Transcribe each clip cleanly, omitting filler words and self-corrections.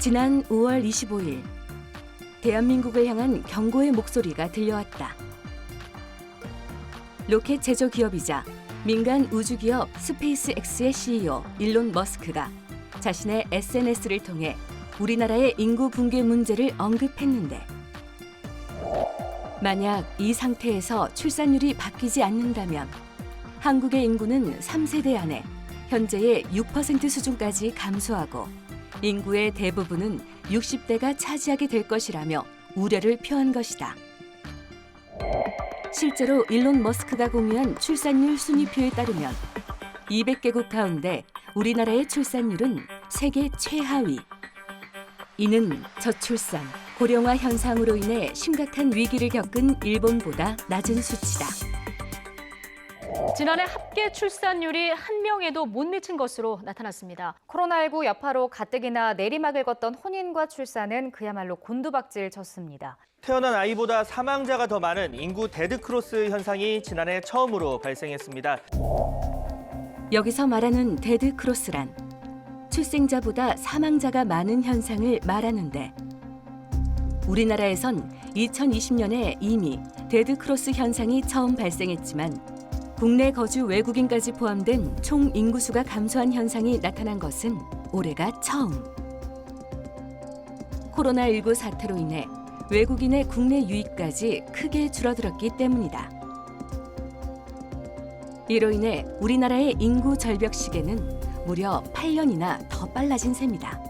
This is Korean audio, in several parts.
지난 5월 25일 대한민국을 향한 경고의 목소리가 들려왔다. 로켓 제조 기업이자 민간 우주 기업 스페이스X의 CEO 일론 머스크가 자신의 SNS를 통해 우리나라의 인구 붕괴 문제를 언급했는데, 만약 이 상태에서 출산율이 바뀌지 않는다면 한국의 인구는 3세대 안에 현재의 6% 수준까지 감소하고 인구의 대부분은 60대가 차지하게 될 것이라며 우려를 표한 것이다. 실제로 일론 머스크가 공유한 출산율 순위표에 따르면 200개국 가운데 우리나라의 출산율은 세계 최하위. 이는 저출산, 고령화 현상으로 인해 심각한 위기를 겪은 일본보다 낮은 수치다. 지난해 합계 출산율이 한 명에도 못 미친 것으로 나타났습니다. 코로나19 여파로 가뜩이나 내리막을 걷던 혼인과 출산은 그야말로 곤두박질 쳤습니다. 태어난 아이보다 사망자가 더 많은 인구 데드크로스 현상이 지난해 처음으로 발생했습니다. 여기서 말하는 데드크로스란 출생자보다 사망자가 많은 현상을 말하는데, 우리나라에선 2020년에 이미 데드크로스 현상이 처음 발생했지만 국내 거주 외국인까지 포함된 총 인구수가 감소한 현상이 나타난 것은 올해가 처음. 코로나19 사태로 인해 외국인의 국내 유입까지 크게 줄어들었기 때문이다. 이로 인해 우리나라의 인구 절벽 시계는 무려 8년이나 더 빨라진 셈이다.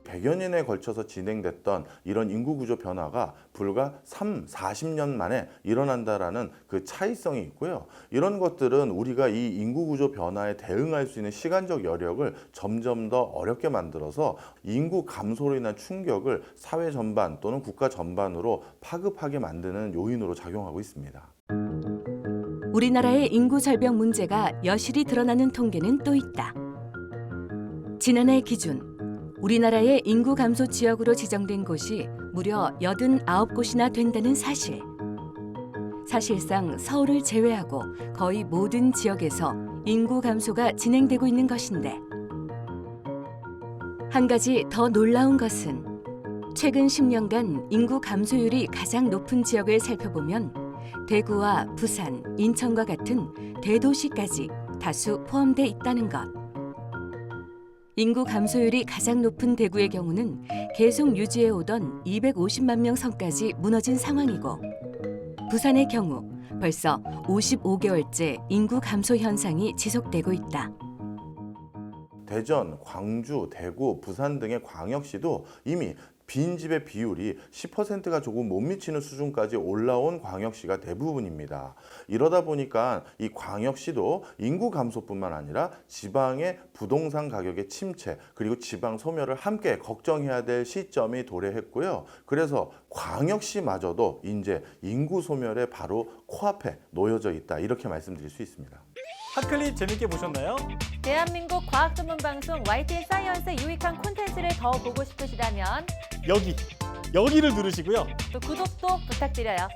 100여 년에 걸쳐서 진행됐던 이런 인구 구조 변화가 불과 40년 만에 일어난다라는 그 차이성이 있고요. 이런 것들은 우리가 이 인구 구조 변화에 대응할 수 있는 시간적 여력을 점점 더 어렵게 만들어서 인구 감소로 인한 충격을 사회 전반 또는 국가 전반으로 파급하게 만드는 요인으로 작용하고 있습니다. 우리나라의 인구 절벽 문제가 여실히 드러나는 통계는 또 있다. 지난해 기준 우리나라의 인구 감소 지역으로 지정된 곳이 무려 89곳이나 된다는 사실. 사실상 서울을 제외하고 거의 모든 지역에서 인구 감소가 진행되고 있는 것인데, 한 가지 더 놀라운 것은 최근 10년간 인구 감소율이 가장 높은 지역을 살펴보면 대구와 부산, 인천과 같은 대도시까지 다수 포함돼 있다는 것. 인구 감소율이 가장 높은 대구의 경우는 계속 유지해 오던 250만 명 선까지 무너진 상황이고, 부산의 경우 벌써 55개월째 인구 감소 현상이 지속되고 있다. 대전, 광주, 대구, 부산 등의 광역시도 이미 빈집의 비율이 10%가 조금 못 미치는 수준까지 올라온 광역시가 대부분입니다. 이러다 보니까 이 광역시도 인구 감소뿐만 아니라 지방의 부동산 가격의 침체, 그리고 지방 소멸을 함께 걱정해야 될 시점이 도래했고요. 그래서 광역시마저도 이제 인구 소멸의 바로 코앞에 놓여져 있다, 이렇게 말씀드릴 수 있습니다. 핫클립 재밌게 보셨나요? 대한민국 과학 전문 방송 YTN 사이언스의 유익한 콘텐츠를 더 보고 싶으시다면 여기를 누르시고요. 또 구독도 부탁드려요.